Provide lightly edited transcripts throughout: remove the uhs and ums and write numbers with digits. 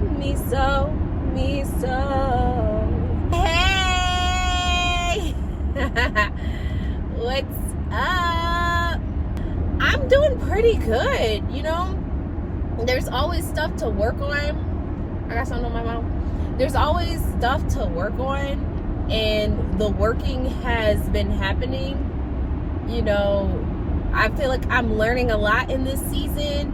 me so. Hey! What's up? I'm doing pretty good, you know? There's always stuff to work on. I got something on my mouth. There's always stuff to work on, and the working has been happening. You know, I feel like I'm learning a lot in this season.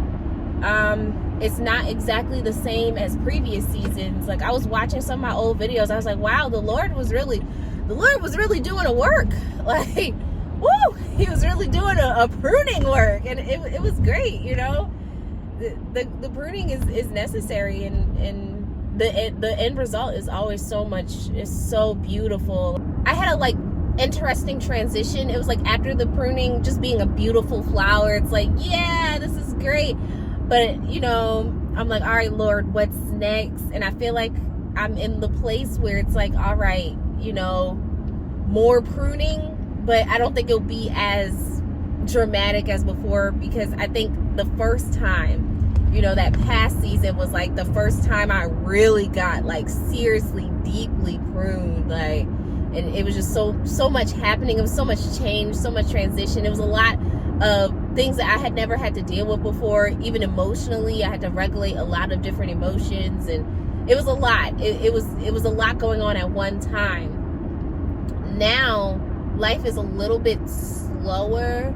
It's not exactly the same as previous seasons. Like, I was watching some of my old videos. I was like, wow, the Lord was really doing a work. Like, woo, he was really doing a pruning work, and it was great, you know. The pruning is necessary, and the end result is always so beautiful. I had a interesting transition. It was like after the pruning, just being a beautiful flower, it's like, yeah, this is great. But, you know, I'm like, all right, Lord, what's next? And I feel like I'm in the place where it's like, all right, you know, more pruning, but I don't think it'll be as dramatic as before, because I think the first time, you know, that past season was like the first time I really got seriously deeply pruned, and it was just so much happening. It was so much change, so much transition. It was a lot of things that I had never had to deal with before. Even emotionally, I had to regulate a lot of different emotions, and it was a lot. It was a lot going on at one time. Now life is a little bit slower,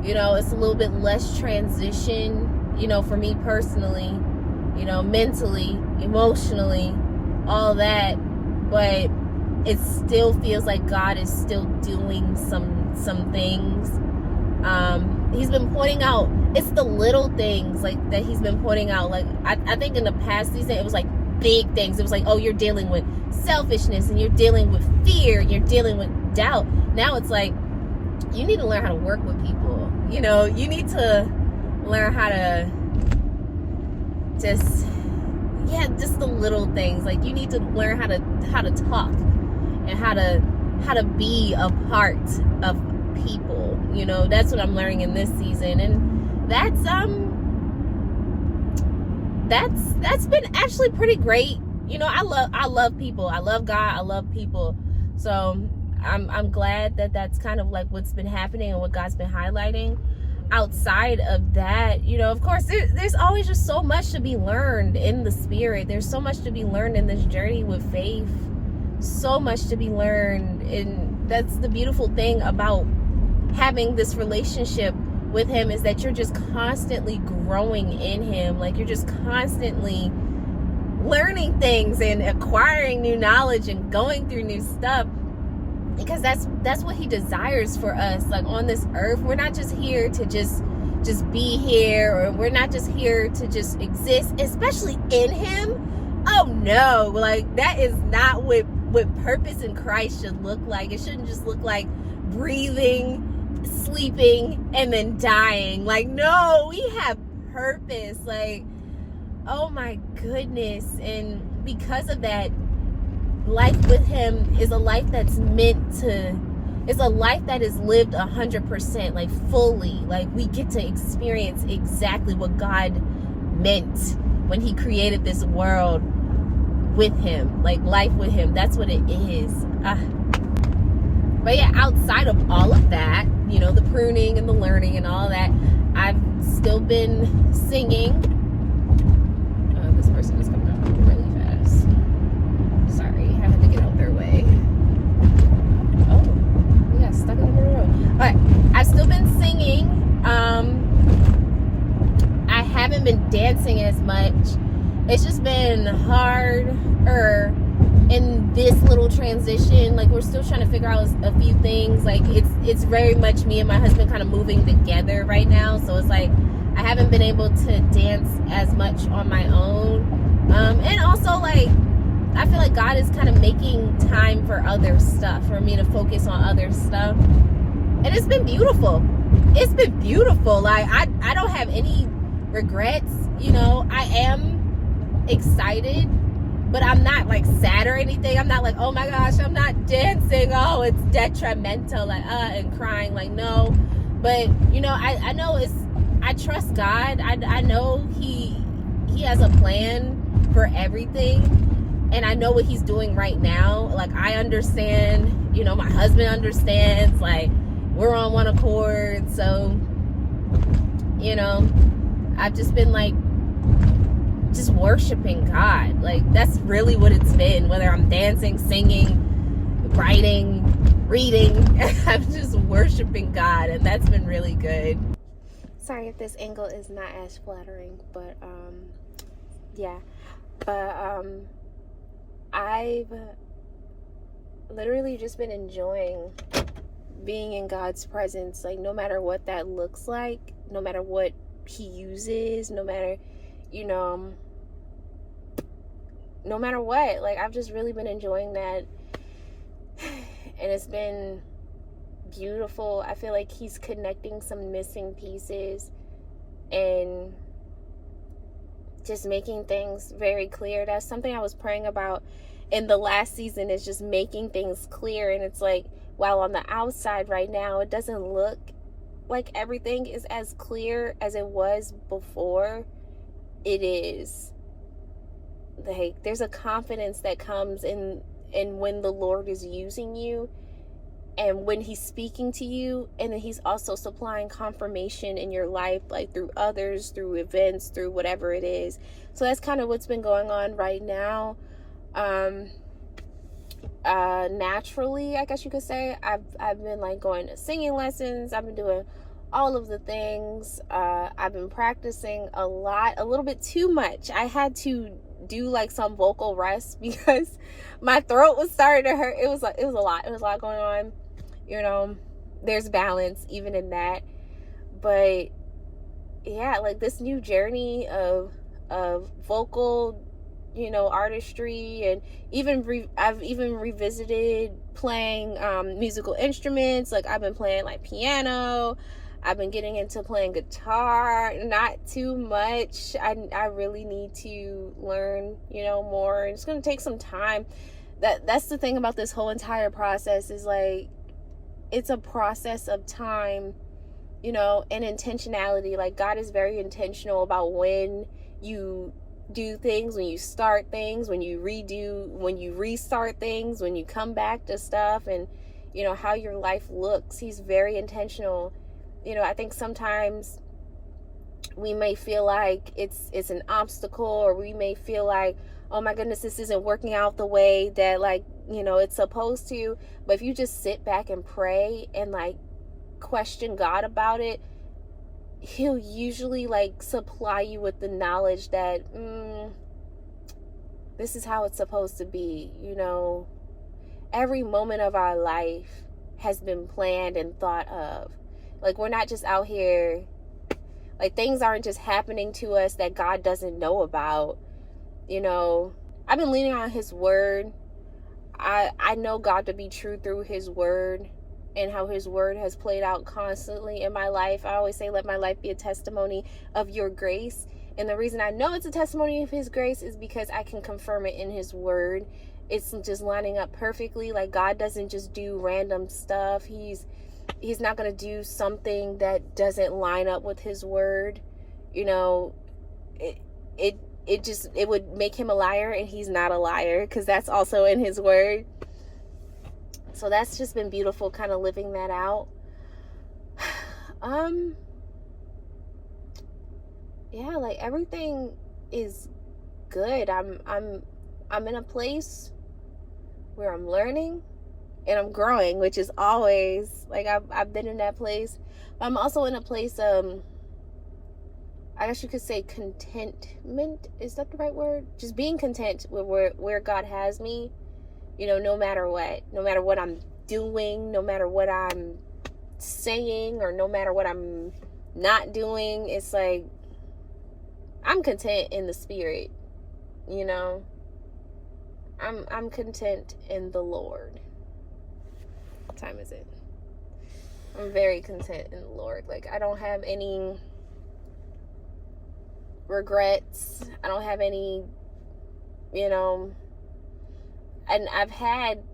you know, it's a little bit less transition, you know, for me personally, you know, mentally, emotionally, all that. But it still feels like God is still doing some things. He's been pointing out, it's the little things that he's been pointing out. I think in the past season it was big things. It was oh, you're dealing with selfishness, and you're dealing with fear, and you're dealing with doubt. Now it's you need to learn how to work with people. You know, you need to learn how to just the little things. You need to learn how to talk, and how to be a part of people. You know, that's what I'm learning in this season, and that's been actually pretty great. You know, I love people. I love God. I love people. So I'm glad that that's kind of what's been happening and what God's been highlighting. Outside of that, you know, of course, there's always just so much to be learned in the spirit. There's so much to be learned in this journey with faith. So much to be learned, and that's the beautiful thing about having this relationship with him, is that you're just constantly growing in him. You're just constantly learning things and acquiring new knowledge and going through new stuff, because that's what he desires for us. On this earth, we're not just here to just be here, or we're not just here to just exist, especially in him. Oh no, that is not what purpose in Christ should look like. It shouldn't just look like breathing, sleeping, and then dying. No, we have purpose. Oh my goodness. And because of that, life with him is a life that's it's a life that is lived 100%, fully. We get to experience exactly what God meant when he created this world with him, life with him. That's what it is. But yeah, outside of all of that, you know, the pruning and the learning and all that, I've still been singing. This person is coming up really fast. Sorry, having to get out their way. Oh, we got stuck in the middle of the road. Alright, I've still been singing. I haven't been dancing as much. It's just been harder in this little transition. We're still trying to figure out a few things. It's very much me and my husband kind of moving together right now, so it's I haven't been able to dance as much on my own, and also I feel like God is kind of making time for other stuff, for me to focus on other stuff, and it's been beautiful. It's been beautiful. I don't have any regrets. You know, I am excited, but I'm not sad or anything. I'm not oh my gosh, I'm not dancing, oh, it's detrimental, and crying. No. But you know, I know I trust God. I know he has a plan for everything. And I know what he's doing right now. Like, I understand, you know, my husband understands, like, we're on one accord. So, you know, I've just been like, just worshiping God. Like, that's really what it's been. Whether I'm dancing, singing, writing, reading, I'm just worshiping God, and that's been really good. Sorry if this angle is not as flattering, but yeah. But I've literally just been enjoying being in God's presence, like, no matter what that looks like, no matter what he uses, no matter, you know, no matter what. Like, I've just really been enjoying that, and it's been beautiful. I feel like he's connecting some missing pieces and just making things very clear. That's something I was praying about in the last season, is just making things clear. And it's like, while on the outside right now, it doesn't look like everything is as clear as it was before, it is. Like, there's a confidence that comes in when the Lord is using you, and when he's speaking to you, and then he's also supplying confirmation in your life, like through others, through events, through whatever it is. So that's kind of what's been going on right now. Naturally, I guess you could say, I've been like going to singing lessons. I've been doing all of the things. I've been practicing a little bit too much. I had to do like some vocal rest because my throat was starting to hurt. It was a lot going on. You know, there's balance even in that. But yeah, like, this new journey of vocal, you know, artistry, and I've even revisited playing musical instruments. Like, I've been playing like piano. I've been getting into playing guitar, not too much. I really need to learn, you know, more. It's going to take some time. That's the thing about this whole entire process, is like, it's a process of time, you know, and intentionality. Like, God is very intentional about when you do things, when you start things, when you restart things, when you come back to stuff, and, you know, how your life looks. He's very intentional. You know, I think sometimes we may feel like it's an obstacle, or we may feel like, oh my goodness, this isn't working out the way that, like, you know, it's supposed to. But if you just sit back and pray and like question God about it, he'll usually like supply you with the knowledge that this is how it's supposed to be. You know, every moment of our life has been planned and thought of. Like, we're not just out here, like, things aren't just happening to us that God doesn't know about. You know, I've been leaning on his word. I know God to be true through his word, and how his word has played out constantly in my life. I always say, let my life be a testimony of your grace. And the reason I know it's a testimony of his grace is because I can confirm it in his word. It's just lining up perfectly. Like, God doesn't just do random stuff. He's not going to do something that doesn't line up with his word. You know, it would make him a liar, and he's not a liar, because that's also in his word. So that's just been beautiful, kind of living that out. Yeah, like, everything is good. I'm in a place where I'm learning and I'm growing, which is always, like, I've been in that place. But I'm also in a place, I guess you could say, contentment. Is that the right word? Just being content with where God has me, you know, no matter what I'm doing, no matter what I'm saying, or no matter what I'm not doing. It's like, I'm content in the spirit, you know. I'm content in the Lord. What time is it? I'm very content in the Lord. Like, I don't have any regrets. I don't have any, you know, and I've had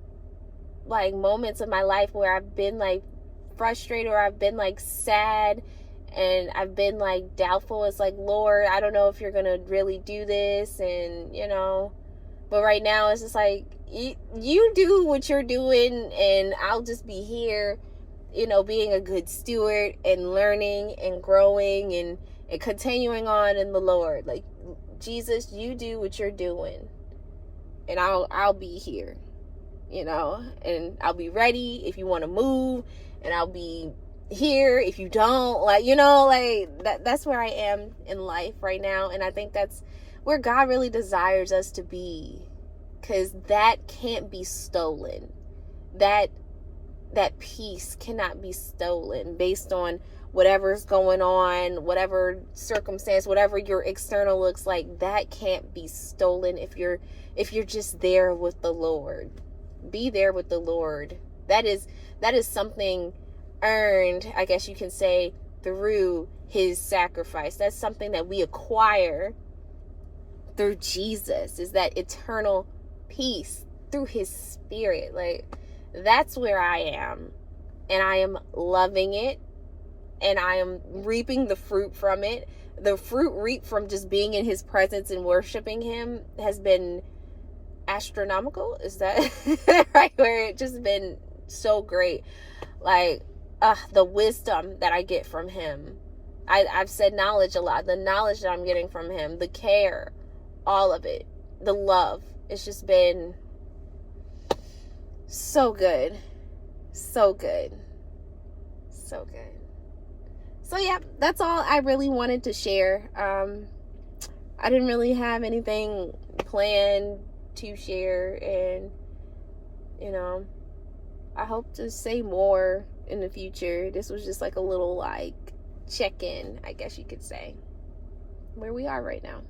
like moments of my life where I've been like frustrated, or I've been like sad, And I've been like doubtful. It's like, Lord, I don't know if you're gonna really do this, and but right now it's just like, you do what you're doing, and I'll just be here, being a good steward and learning and growing and continuing on in the Lord. Like, Jesus, you do what you're doing, and I'll be here, and I'll be ready if you want to move, and I'll be here if you don't, that's where I am in life right now. And I think that's where God really desires us to be, because that can't be stolen. That peace cannot be stolen based on whatever's going on, whatever circumstance, whatever your external looks like. That can't be stolen if you're just there with the Lord. Be there with the Lord. That is something earned, I guess you can say, through his sacrifice. That's something that we acquire through Jesus, is that eternal peace through his Spirit. Like, that's where I am, and I am loving it, and I am reaping the fruit from it. The fruit reaped from just being in his presence and worshiping him has been astronomical. Is that right? Where it just been so great. Like, the wisdom that I get from him. I've said knowledge a lot. The knowledge that I'm getting from him, the care, all of it, the love. It's just been so good. So good. So good. So yeah, that's all I really wanted to share. I didn't really have anything planned to share, and I hope to say more in the future. This was just like a little check-in, I guess you could say, where we are right now.